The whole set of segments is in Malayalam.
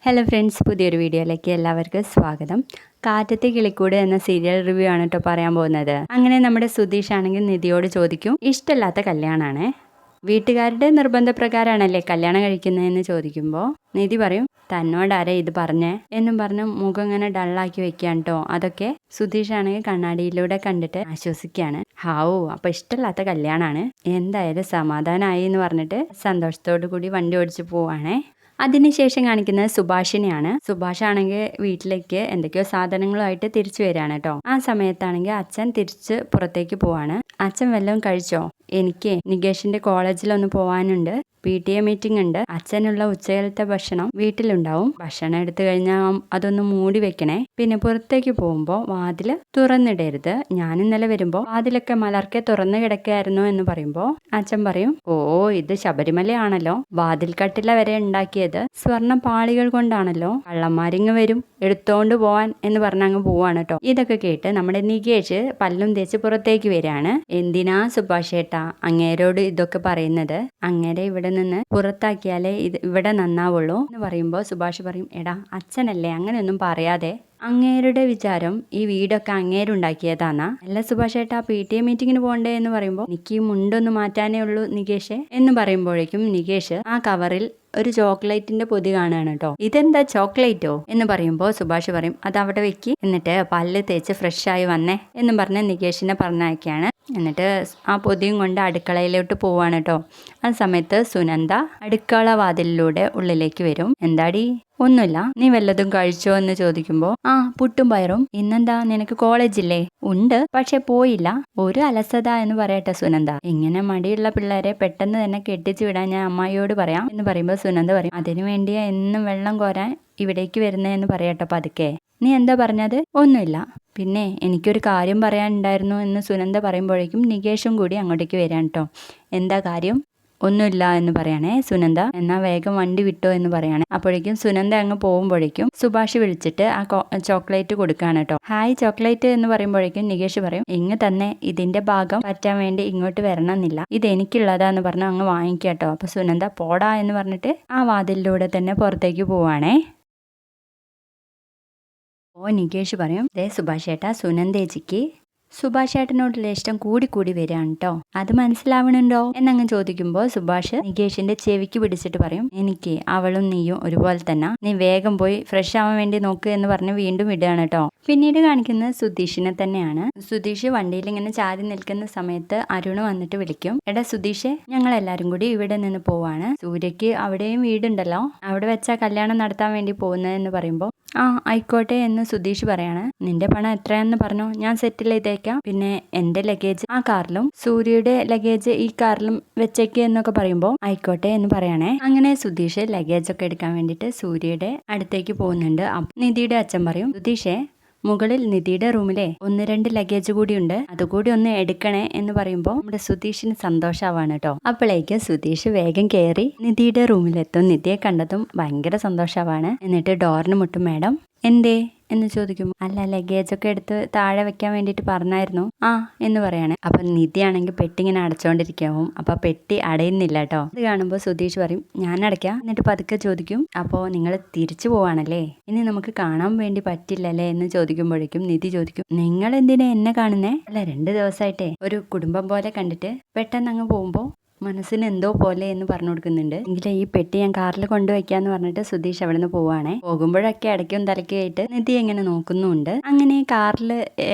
ഹലോ ഫ്രണ്ട്സ്, പുതിയൊരു വീഡിയോയിലേക്ക് എല്ലാവർക്കും സ്വാഗതം. കാറ്റത്തെ കിളിക്കൂട് എന്ന സീരിയൽ റിവ്യൂ ആണ് കേട്ടോ പറയാൻ പോകുന്നത്. അങ്ങനെ നമ്മുടെ സുധീഷ് ആണെങ്കിൽ നിധിയോട് ചോദിക്കും, ഇഷ്ടമില്ലാത്ത കല്യാണമാണ്, വീട്ടുകാരുടെ നിർബന്ധപ്രകാരമാണല്ലേ കല്യാണം കഴിക്കുന്നതെന്ന് ചോദിക്കുമ്പോൾ നിധി പറയും, തന്നോടാരെ ഇത് പറഞ്ഞേ എന്നും പറഞ്ഞ് മുഖം ഇങ്ങനെ ഡള്ളാക്കി വെക്കാൻ കേട്ടോ. അതൊക്കെ സുധീഷ് ആണെങ്കിൽ കണ്ണാടിയിലൂടെ കണ്ടിട്ട് ആശ്വസിക്കുകയാണ്. ഹാവൂ, അപ്പൊ ഇഷ്ടമില്ലാത്ത കല്യാണമാണ്, എന്തായാലും സമാധാനമായി എന്ന് പറഞ്ഞിട്ട് സന്തോഷത്തോടു കൂടി വണ്ടി ഓടിച്ചു പോവാണേ. അതിനുശേഷം കാണിക്കുന്നത് സുഭാഷിനെയാണ്. സുഭാഷ് ആണെങ്കിൽ വീട്ടിലേക്ക് എന്തൊക്കെയോ സാധനങ്ങളുമായിട്ട് തിരിച്ചു വരികയാണ് കേട്ടോ. ആ സമയത്താണെങ്കിൽ അച്ഛൻ തിരിച്ച് പുറത്തേക്ക് പോവാണ്. അച്ഛൻ വല്ലതും കഴിച്ചോ? എനിക്ക് നികേഷിന്റെ കോളേജിലൊന്ന് പോവാനുണ്ട്, PTA മീറ്റിംഗ് ഉണ്ട്. അച്ഛനുള്ള ഉച്ചകലത്തെ ഭക്ഷണം വീട്ടിലുണ്ടാവും. ഭക്ഷണം എടുത്തു കഴിഞ്ഞാൽ അതൊന്ന് മൂടി വെക്കണേ. പിന്നെ പുറത്തേക്ക് പോകുമ്പോൾ വാതില് തുറന്നിടരുത്. ഞാൻ ഇന്നലെ വരുമ്പോൾ വാതിലൊക്കെ മലർക്കെ തുറന്നു കിടക്കുകയായിരുന്നു എന്ന് പറയുമ്പോൾ അച്ഛൻ പറയും, ഓ ഇത് ശബരിമലയാണല്ലോ, വാതിൽ കട്ടില വരെ ഉണ്ടാക്കിയത് സ്വർണ്ണ പാളികൾ കൊണ്ടാണല്ലോ, കള്ളന്മാരിങ്ങ് വരും എടുത്തോണ്ട് പോവാൻ എന്ന് പറഞ്ഞങ്ങ് പോവാണ് കേട്ടോ. ഇതൊക്കെ കേട്ട് നമ്മുടെ നികേഷ് പല്ലും തേച്ച് പുറത്തേക്ക് വരികയാണ്. എന്തിനാ സുഭാഷ് ഏട്ടാ അങ്ങേരോട് ഇതൊക്കെ പറയുന്നത്? അങ്ങേരെ ഇവിടെ നിന്ന് പുറത്താക്കിയാലേ ഇവിടെ നന്നാവുള്ളൂ എന്ന് പറയുമ്പോൾ സുഭാഷ് പറയും, എടാ അച്ഛനല്ലേ, അങ്ങനെയൊന്നും പറയാതെ. അങ്ങേരുടെ വിചാരം ഈ വീടൊക്കെ അങ്ങേരുണ്ടാക്കിയതാന്നാ? അല്ല സുഭാഷ് ഏട്ടാ, PTA മീറ്റിങ്ങിന് പോകണ്ടേ എന്ന് പറയുമ്പോൾ, എനിക്ക് ഈ മുണ്ടൊന്ന് മാറ്റാനേ ഉള്ളൂ നികേഷ് എന്ന് പറയുമ്പോഴേക്കും നികേഷ് ആ കവറിൽ ഒരു ചോക്ലേറ്റിന്റെ പൊതി കാണുകയാണ് കേട്ടോ. ഇതെന്താ ചോക്ലേറ്റോ എന്ന് പറയുമ്പോൾ സുഭാഷ് പറയും, അത് അവിടെ വെക്കി, എന്നിട്ട് പല്ല് തേച്ച് ഫ്രഷ് ആയി വന്നേ എന്നും പറഞ്ഞ് നികേഷിനെ പറഞ്ഞയക്കാണ്. എന്നിട്ട് ആ പൊതിയും കൊണ്ട് അടുക്കളയിലോട്ട് പോവാണ് കേട്ടോ. ആ സമയത്ത് സുനന്ദ അടുക്കള വാതിലിലൂടെ ഉള്ളിലേക്ക് വരും. എന്താടി? ഒന്നുമില്ല, നീ വല്ലതും കഴിച്ചോ എന്ന് ചോദിക്കുമ്പോൾ, ആ പുട്ടും പയറും. ഇന്നെന്താ നിനക്ക് കോളേജില്ലേ? ഉണ്ട്, പക്ഷെ പോയില്ല, ഒരു അലസത എന്ന് പറയട്ടെ സുനന്ദ. ഇങ്ങനെ മടിയുള്ള പിള്ളേരെ പെട്ടെന്ന് തന്നെ കെട്ടിച്ചു വിടാൻ ഞാൻ അമ്മായിയോട് പറയാം എന്ന് പറയുമ്പോൾ സുനന്ദ പറയും, അതിനു വേണ്ടിയാ എന്നും വെള്ളം കോരാൻ ഇവിടേക്ക് വരുന്നതെന്ന് പറയട്ടെ പതുക്കെ. നീ എന്താ പറഞ്ഞത്? ഒന്നുമില്ല. പിന്നെ എനിക്കൊരു കാര്യം പറയാനുണ്ടായിരുന്നു എന്ന് സുനന്ദ പറയുമ്പോഴേക്കും നികേഷും കൂടി അങ്ങോട്ടേക്ക് വരാൻ കേട്ടോ. എന്താ കാര്യം? ഒന്നുമില്ല എന്ന് പറയണേ സുനന്ദ. എന്നാ വേഗം വണ്ടി വിട്ടോ എന്ന് പറയണേ. അപ്പോഴേക്കും സുനന്ദ അങ്ങ് പോകുമ്പോഴേക്കും സുഭാഷ് വിളിച്ചിട്ട് ആ ചോക്ലേറ്റ് കൊടുക്കാണ് കേട്ടോ. ഹായ് ചോക്ലേറ്റ് എന്ന് പറയുമ്പോഴേക്കും നികേഷ് പറയും, ഇങ്ങ് തന്നെ, ഇതിന്റെ ഭാഗം പറ്റാൻ വേണ്ടി ഇങ്ങോട്ട് വരണമെന്നില്ല, ഇത് എനിക്കുള്ളതാന്ന് പറഞ്ഞു അങ്ങ് വാങ്ങിക്കാട്ടോ. അപ്പൊ സുനന്ദ പോടാ എന്ന് പറഞ്ഞിട്ട് ആ വാതിലിലൂടെ തന്നെ പുറത്തേക്ക് പോവാണേ. ഓ നികേഷ് പറയും, ദേ സുഭാഷ് ഏട്ടാ, സുനന്ദേച്ചിക്ക് സുഭാഷ് ഏട്ടനോടുള്ള ഇഷ്ടം കൂടി കൂടി വരികയാണ് കേട്ടോ, അത് മനസ്സിലാവണുണ്ടോ എന്നങ്ങ് ചോദിക്കുമ്പോൾ സുഭാഷ് നികേഷിന്റെ ചെവിക്ക് പിടിച്ചിട്ട് പറയും, എനിക്ക് അവളും നീയും ഒരുപോലെ തന്നെ, നീ വേഗം പോയി ഫ്രഷ് ആവാൻ വേണ്ടി നോക്ക് എന്ന് പറഞ്ഞ് വീണ്ടും വിടുകയാണ് കേട്ടോ. പിന്നീട് കാണിക്കുന്നത് സുധീഷിനെ തന്നെയാണ്. സുധീഷ് വണ്ടിയിൽ ഇങ്ങനെ ചാരി നിൽക്കുന്ന സമയത്ത് അരുണ് വന്നിട്ട് വിളിക്കും, എടാ സുധീഷെ, ഞങ്ങൾ എല്ലാരും കൂടി ഇവിടെ നിന്ന് പോവാണ്, സൂര്യക്ക് അവിടെയും വീടുണ്ടല്ലോ, അവിടെ വെച്ചാ കല്യാണം നടത്താൻ വേണ്ടി പോകുന്നതെന്ന് പറയുമ്പോൾ, ആ ആയിക്കോട്ടെ എന്ന് സുധീഷ് പറയാണ്. നിന്റെ പണം എത്രയാന്ന് പറഞ്ഞോ, ഞാൻ സെറ്റിൽ ചെയ്തേക്കാം, പിന്നെ എന്റെ ലഗേജ് ആ കാറിലും സൂര്യയുടെ ലഗേജ് ഈ കാറിലും വെച്ചേക്ക് എന്നൊക്കെ പറയുമ്പോൾ ആയിക്കോട്ടെ എന്ന് പറയണേ. അങ്ങനെ സുധീഷ് ലഗേജ് ഒക്കെ എടുക്കാൻ വേണ്ടിട്ട് സൂര്യയുടെ അടുത്തേക്ക് പോകുന്നുണ്ട്. നിധിയുടെ അച്ഛൻ പറയും, സുധീഷെ, മുകളിൽ നിധിയുടെ റൂമിലെ 1-2 ലഗേജ് കൂടി ഉണ്ട്, അതുകൂടി ഒന്ന് എടുക്കണേ എന്ന് പറയുമ്പോൾ നമ്മുടെ സുധീഷിന് സന്തോഷാവാണ് കേട്ടോ. അപ്പോഴേക്ക് സുധീഷ് വേഗം കയറി നിധിയുടെ റൂമിലെത്തും. നിധിയെ കണ്ടതും ഭയങ്കര സന്തോഷാവാണ്. എന്നിട്ട് ഡോറിന് മുട്ടും, മാഡം എന്തേ എന്ന് ചോദിക്കും. അല്ല, ലഗേജ് ഒക്കെ എടുത്ത് താഴെ വെക്കാൻ വേണ്ടിട്ട് പറഞ്ഞായിരുന്നു ആ എന്ന് പറയാണ്. അപ്പൊ നിധിയാണെങ്കിൽ പെട്ടി ഇങ്ങനെ അടച്ചോണ്ടിരിക്കാവും. അപ്പൊ പെട്ടി അടയുന്നില്ല കേട്ടോ. ഇത് കാണുമ്പോൾ സുധീഷ് പറയും, ഞാൻ അടയ്ക്കാം. എന്നിട്ട് പതുക്കെ ചോദിക്കും, അപ്പോ നിങ്ങൾ തിരിച്ചു പോവാണല്ലേ, ഇനി നമുക്ക് കാണാൻ വേണ്ടി പറ്റില്ലല്ലേ എന്ന് ചോദിക്കുമ്പോഴേക്കും നിധി ചോദിക്കും, നിങ്ങൾ എന്തിനാ എന്നെ കാണുന്നേ? അല്ല, 2 ദിവസമായിട്ടേ ഒരു കുടുംബം പോലെ കണ്ടിട്ട് പെട്ടെന്ന് അങ്ങ് പോകുമ്പോ മനസ്സിന് എന്തോ പോലെ എന്ന് പറഞ്ഞു കൊടുക്കുന്നുണ്ട്. എങ്കിലും ഈ പെട്ടി ഞാൻ കാറിൽ കൊണ്ടുവയ്ക്കാന്ന് പറഞ്ഞിട്ട് സുധീഷ് അവിടെ നിന്ന് പോവാണേ. പോകുമ്പോഴൊക്കെ ഇടയ്ക്കും തലയ്ക്കായിട്ട് നിധി എങ്ങനെ നോക്കുന്നുണ്ട്. അങ്ങനെ കാറിൽ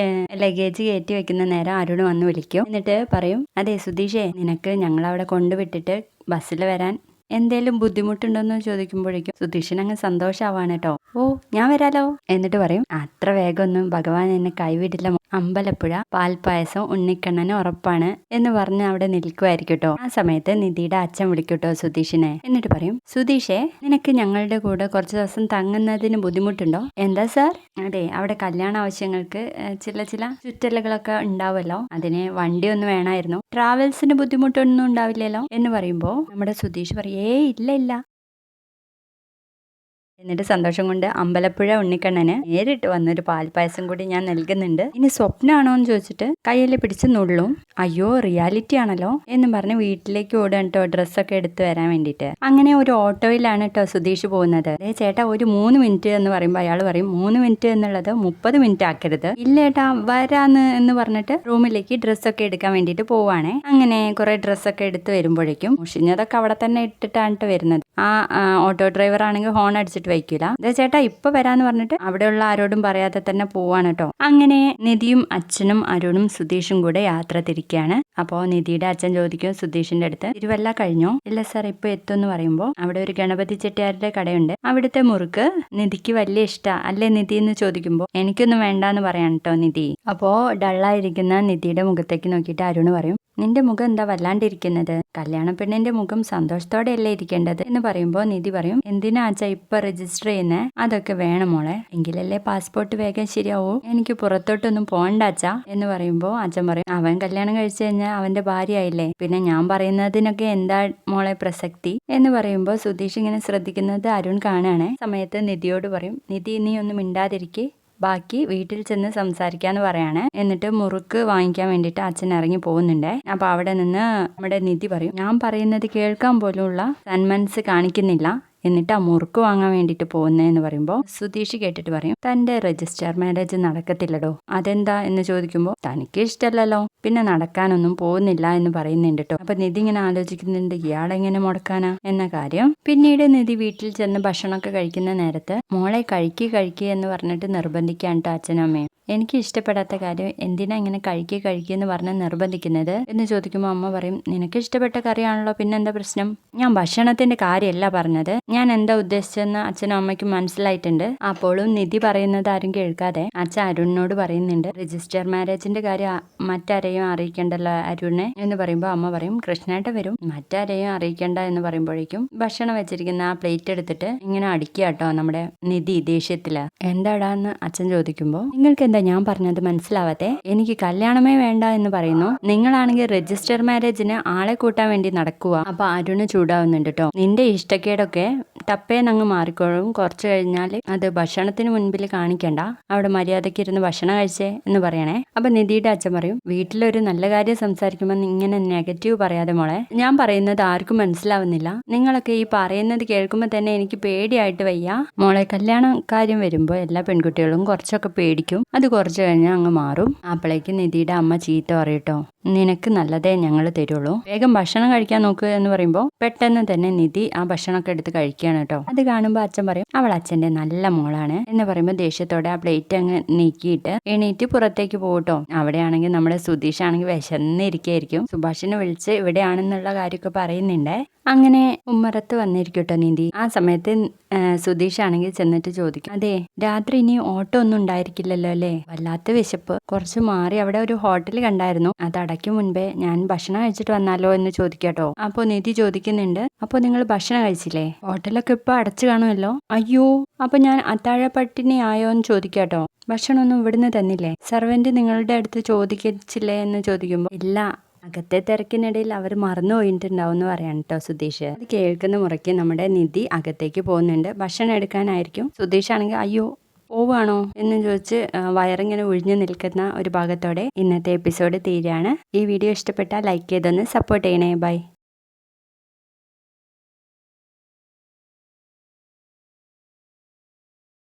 ലഗേജ് കയറ്റി വെക്കുന്ന നേരം അരുണ് വന്ന് വിളിക്കും. എന്നിട്ട് പറയും, അതെ സുധീഷേ, നിനക്ക് ഞങ്ങളവിടെ കൊണ്ടുവിട്ടിട്ട് ബസ്സിൽ വരാൻ എന്തേലും ബുദ്ധിമുട്ടുണ്ടോന്ന് ചോദിക്കുമ്പോഴേക്കും സുധീഷിന് അങ്ങ് സന്തോഷാവാണ് കേട്ടോ. ഓ ഞാൻ വരാലോ എന്നിട്ട് പറയും, അത്ര വേഗമൊന്നും ഭഗവാൻ എന്നെ കൈവിടില്ല, അമ്പലപ്പുഴ പാൽപ്പായസം ഉണ്ണിക്കണ്ണന് ഉറപ്പാണ് എന്ന് പറഞ്ഞ് അവിടെ നിൽക്കുമായിരിക്കും കേട്ടോ. ആ സമയത്ത് നിധിയുടെ അച്ഛൻ വിളിക്കൂട്ടോ സുധീഷിനെ. എന്നിട്ട് പറയും, സുധീഷേ, നിനക്ക് ഞങ്ങളുടെ കൂടെ കുറച്ച് ദിവസം തങ്ങുന്നതിന് ബുദ്ധിമുട്ടുണ്ടോ? എന്താ സാർ? അതെ, അവിടെ കല്യാണ ആവശ്യങ്ങൾക്ക് ചില ചുറ്റലുകളൊക്കെ ഉണ്ടാവുമല്ലോ, അതിന് വണ്ടി ഒന്ന് വേണമായിരുന്നു, ട്രാവൽസിന് ബുദ്ധിമുട്ടൊന്നും ഉണ്ടാവില്ലല്ലോ എന്ന് പറയുമ്പോൾ നമ്മുടെ സുധീഷ് പറയും, ഇല്ല ഇല്ല, എന്നിട്ട് സന്തോഷം കൊണ്ട് അമ്പലപ്പുഴ ഉണ്ണിക്കണ്ണന് നേരിട്ട് വന്നൊരു പാൽപ്പായസം കൂടി ഞാൻ നൽകുന്നുണ്ട്. ഇനി സ്വപ്നമാണോ എന്ന് ചോദിച്ചിട്ട് കയ്യിൽ പിടിച്ച് നുള്ളും. അയ്യോ റിയാലിറ്റി ആണല്ലോ എന്നും പറഞ്ഞ് വീട്ടിലേക്ക് ഓടാൻ കേട്ടോ ഡ്രസ്സൊക്കെ എടുത്ത് വരാൻ വേണ്ടിയിട്ട്. അങ്ങനെ ഒരു ഓട്ടോയിലാണ് കേട്ടോ സുധീഷ് പോകുന്നത്. ചേട്ടാ ഒരു 3 മിനിറ്റ് എന്ന് പറയുമ്പോൾ അയാൾ പറയും 3 മിനിറ്റ് എന്നുള്ളത് 30 മിനിറ്റ് ആക്കരുത്. ഇല്ല ഏട്ടാ വരാന്ന് എന്ന് പറഞ്ഞിട്ട് റൂമിലേക്ക് ഡ്രസ്സൊക്കെ എടുക്കാൻ വേണ്ടിയിട്ട് പോവാണേ. അങ്ങനെ കുറെ ഡ്രസ്സൊക്കെ എടുത്ത് വരുമ്പോഴേക്കും മുഷിഞ്ഞതൊക്കെ അവിടെ തന്നെ ഇട്ടിട്ടാണ് വരുന്നത്. ആ ഓട്ടോ ഡ്രൈവർ ആണെങ്കിൽ ഹോൺ അടിച്ചിട്ട് വയ്ക്കൂല. ചേട്ടാ ഇപ്പൊ വരാന്ന് പറഞ്ഞിട്ട് അവിടെയുള്ള ആരോടും പറയാതെ തന്നെ പോവാണ് കേട്ടോ. അങ്ങനെ നിധിയും അച്ഛനും അരുണും സുധീഷും കൂടെ യാത്ര തിരിക്കുകയാണ്. അപ്പോ നിധിയുടെ അച്ഛൻ ചോദിക്കും സുധീഷിന്റെ അടുത്ത്, തിരുവല്ല കഴിഞ്ഞോ? ഇല്ല സാർ ഇപ്പൊ എത്തും എന്ന് പറയുമ്പോൾ അവിടെ ഒരു ഗണപതി ചെട്ടിയാരുടെ കടയുണ്ട്, അവിടുത്തെ മുറുക്ക് നിധിക്ക് വലിയ ഇഷ്ടാ അല്ലേ നിധി എന്ന് ചോദിക്കുമ്പോൾ എനിക്കൊന്നും വേണ്ടാന്ന് പറയാൻ കേട്ടോ നിധി. അപ്പോ ഡള്ളായിരിക്കുന്ന നിധിയുടെ മുഖത്തേക്ക് നോക്കിയിട്ട് അരുണ് പറയും, നിന്റെ മുഖം എന്താ വല്ലാണ്ടിരിക്കുന്നത്? കല്യാണ പെണ്ണിന്റെ മുഖം സന്തോഷത്തോടെയല്ലേ ഇരിക്കേണ്ടത് എന്ന് പറയുമ്പോൾ നിധി പറയും, എന്തിനാ അച്ഛാ ഇപ്പൊ രജിസ്റ്റർ ചെയ്യുന്നേ? അതൊക്കെ വേണം മോളെ, എങ്കിലല്ലേ പാസ്പോർട്ട് വേഗം ശരിയാവൂ. എനിക്ക് പുറത്തോട്ടൊന്നും പോകണ്ട അച്ഛാ എന്ന് പറയുമ്പോൾ അച്ഛൻ പറയും, അവൻ കല്യാണം കഴിച്ചു കഴിഞ്ഞാൽ അവന്റെ ഭാര്യയായില്ലേ, പിന്നെ ഞാൻ പറയുന്നതിനൊക്കെ എന്താ മോളെ പ്രസക്തി എന്ന് പറയുമ്പോൾ സുധീഷ് ഇങ്ങനെ ശ്രദ്ധിക്കുന്നത് അരുൺ കാണാണ്. സമയത്ത് നിധിയോട് പറയും, നിധി നീ ഒന്നും മിണ്ടാതിരിക്കെ, ബാക്കി വീട്ടിൽ ചെന്ന് സംസാരിക്കാന്ന് പറയാണ്. എന്നിട്ട് മുറുക്ക് വാങ്ങിക്കാൻ വേണ്ടിയിട്ട് അച്ഛൻ ഇറങ്ങി പോകുന്നുണ്ടേ. അപ്പൊ അവിടെ നിന്ന് നമ്മുടെ നിധി പറയും, ഞാൻ പറയുന്നത് കേൾക്കാൻ പോലുള്ള സന്മനസ് കാണിക്കുന്നില്ല, എന്നിട്ട് ആ മുറുക്ക് വാങ്ങാൻ വേണ്ടിയിട്ട് പോകുന്നതെന്ന് പറയുമ്പോൾ സുധീഷ് കേട്ടിട്ട് പറയും, തന്റെ രജിസ്റ്റർ മാരേജ് നടക്കത്തില്ലടോ. അതെന്താ എന്ന് ചോദിക്കുമ്പോൾ തനിക്ക് ഇഷ്ടമല്ലല്ലോ, പിന്നെ നടക്കാനൊന്നും പോകുന്നില്ല എന്ന് പറയുന്നുണ്ട് കേട്ടോ. അപ്പൊ നിധി ഇങ്ങനെ ആലോചിക്കുന്നുണ്ട്, ഇയാളെങ്ങനെ മുടക്കാനാ എന്ന കാര്യം. പിന്നീട് നിധി വീട്ടിൽ ചെന്ന് ഭക്ഷണമൊക്കെ കഴിക്കുന്ന നേരത്ത് മോളെ കഴിക്കുക എന്ന് പറഞ്ഞിട്ട് നിർബന്ധിക്കാൻ കേട്ടോ അച്ഛനും അമ്മയും. എനിക്ക് ഇഷ്ടപ്പെടാത്ത കാര്യം എന്തിനാ ഇങ്ങനെ കഴിക്കുക എന്ന് പറഞ്ഞ് നിർബന്ധിക്കുന്നത് എന്ന് ചോദിക്കുമ്പോൾ അമ്മ പറയും, നിനക്ക് ഇഷ്ടപ്പെട്ട കറിയാണല്ലോ, പിന്നെന്താ പ്രശ്നം? ഞാൻ ഭക്ഷണത്തിന്റെ കാര്യമല്ല പറഞ്ഞത്, ഞാൻ എന്താ ഉദ്ദേശിച്ചെന്ന് അച്ഛനും അമ്മയ്ക്കും മനസ്സിലായിട്ടുണ്ട്. അപ്പോഴും നിധി പറയുന്നത് ആരും കേൾക്കാതെ അച്ഛൻ അരുണിനോട് പറയുന്നുണ്ട്, രജിസ്റ്റർ മാരേജിന്റെ കാര്യം മറ്റാരെയും അറിയിക്കണ്ടല്ലോ അരുണെ എന്ന് പറയുമ്പോൾ അമ്മ പറയും, കൃഷ്ണേട്ട വരും, മറ്റാരെയും അറിയിക്കണ്ട എന്ന് പറയുമ്പോഴേക്കും ഭക്ഷണം വെച്ചിരിക്കുന്ന ആ പ്ലേറ്റ് എടുത്തിട്ട് ഇങ്ങനെ അടിക്കുക കേട്ടോ നമ്മുടെ നിധി ദേഷ്യത്തില്. എന്താടാന്ന് അച്ഛൻ ചോദിക്കുമ്പോൾ, നിങ്ങൾക്ക് എന്താ ഞാൻ പറഞ്ഞത് മനസ്സിലാവാത്തെ? എനിക്ക് കല്യാണമേ വേണ്ട എന്ന് പറയുന്നു, നിങ്ങളാണെങ്കിൽ രജിസ്റ്റർ മാരേജിന് ആളെ കൂട്ടാൻ വേണ്ടി നടക്കുക. അപ്പൊ അരുണ് ചൂടാവുന്നുണ്ട് കേട്ടോ. നിന്റെ ഇഷ്ടക്കേടൊക്കെ ടപ്പേന്നങ്ങ് മാറിക്കോളും, കുറച്ച് കഴിഞ്ഞാൽ അത് ഭക്ഷണത്തിന് മുൻപിൽ കാണിക്കണ്ട, അവിടെ മര്യാദയ്ക്ക് ഇരുന്ന് ഭക്ഷണം കഴിച്ചേ എന്ന് പറയണേ. അപ്പൊ നിധിയുടെ അച്ഛൻ പറയും, വീട്ടിലൊരു നല്ല കാര്യം സംസാരിക്കുമ്പോൾ ഇങ്ങനെ നെഗറ്റീവ് പറയാതെ മോളെ, ഞാൻ പറയുന്നത് ആർക്കും മനസ്സിലാവുന്നില്ല, നിങ്ങളൊക്കെ ഈ പറയുന്നത് കേൾക്കുമ്പോൾ തന്നെ എനിക്ക് പേടിയായിട്ട് വയ്യ മോളെ. കല്യാണ കാര്യം വരുമ്പോൾ എല്ലാ പെൺകുട്ടികളും കുറച്ചൊക്കെ പേടിക്കും, അത് കുറച്ച് കഴിഞ്ഞാൽ അങ്ങ് മാറും. അപ്പോഴേക്ക് നിധിയുടെ അമ്മ ചീത്ത പറയട്ടോ, നിനക്ക് നല്ലതേ ഞങ്ങൾ തരുള്ളൂ, വേഗം ഭക്ഷണം കഴിക്കാൻ നോക്കുക എന്ന് പറയുമ്പോൾ പെട്ടെന്ന് തന്നെ നിധി ആ ഭക്ഷണമൊക്കെ എടുത്ത് കഴിക്കുകയാണ് കേട്ടോ. അത് കാണുമ്പോൾ അച്ഛൻ പറയും, അവൾ അച്ഛന്റെ നല്ല മോളാണ് എന്ന് പറയുമ്പോൾ ദേഷ്യത്തോടെ ആ പ്ലേറ്റ് അങ്ങ് നീക്കിയിട്ട് എണീറ്റ് പുറത്തേക്ക് പോകട്ടോ. അവിടെയാണെങ്കിൽ നമ്മുടെ സുധീഷ് ആണെങ്കിൽ വിശന്നിരിക്കുകയായിരിക്കും. സുഭാഷിനെ വിളിച്ച് ഇവിടെയാണെന്നുള്ള കാര്യമൊക്കെ പറയുന്നുണ്ടേ. അങ്ങനെ ഉമ്മറത്ത് വന്നിരിക്കട്ടോ നിധി. ആ സമയത്ത് സുധീഷ് ആണെങ്കിൽ ചെന്നിട്ട് ചോദിക്കും, അതെ രാത്രി ഇനി ഓട്ടോ ഒന്നും ഉണ്ടായിരിക്കില്ലല്ലോ അല്ലേ? വല്ലാത്ത വിശപ്പ്, കുറച്ച് മാറി അവിടെ ഒരു ഹോട്ടൽ കണ്ടായിരുന്നു, അത് അടയ്ക്കും മുൻപേ ഞാൻ ഭക്ഷണം കഴിച്ചിട്ട് വന്നാലോ എന്ന് ചോദിക്കാട്ടോ. അപ്പൊ നിധി ചോദിക്കുന്നുണ്ട്, അപ്പൊ നിങ്ങൾ ഭക്ഷണം കഴിച്ചില്ലേ? ഹോട്ടലൊക്കെ ഇപ്പൊ അടച്ചു കാണുമല്ലോ. അയ്യോ, അപ്പൊ ഞാൻ അത്താഴ പട്ടിണി ആയോ എന്ന് ചോദിക്കാട്ടോ. ഭക്ഷണമൊന്നും ഇവിടുന്ന് തന്നില്ലേ? സർവന്റ് നിങ്ങളുടെ അടുത്ത് ചോദിച്ചില്ലേ എന്ന് ചോദിക്കുമ്പോൾ ഇല്ല, അകത്തെ തിരക്കിനിടയിൽ അവർ മറന്നു പോയിട്ടുണ്ടാവും എന്ന് പറയാൻ കേട്ടോ സുധീഷ്. അത് കേൾക്കുന്ന മുറയ്ക്ക് നമ്മുടെ നിധി അകത്തേക്ക് പോകുന്നുണ്ട്, ഭക്ഷണം എടുക്കാനായിരിക്കും. സുധീഷ് ആണെങ്കിൽ അയ്യോ പോവാണോ എന്ന് ചോദിച്ച് വയറിങ്ങനെ ഒഴിഞ്ഞു നിൽക്കുന്ന ഒരു ഭാഗത്തോടെ ഇന്നത്തെ എപ്പിസോഡ് തീരുകയാണ്. ഈ വീഡിയോ ഇഷ്ടപ്പെട്ടാൽ ലൈക്ക് ചെയ്തൊന്ന് സപ്പോർട്ട് ചെയ്യണേ. ബൈ.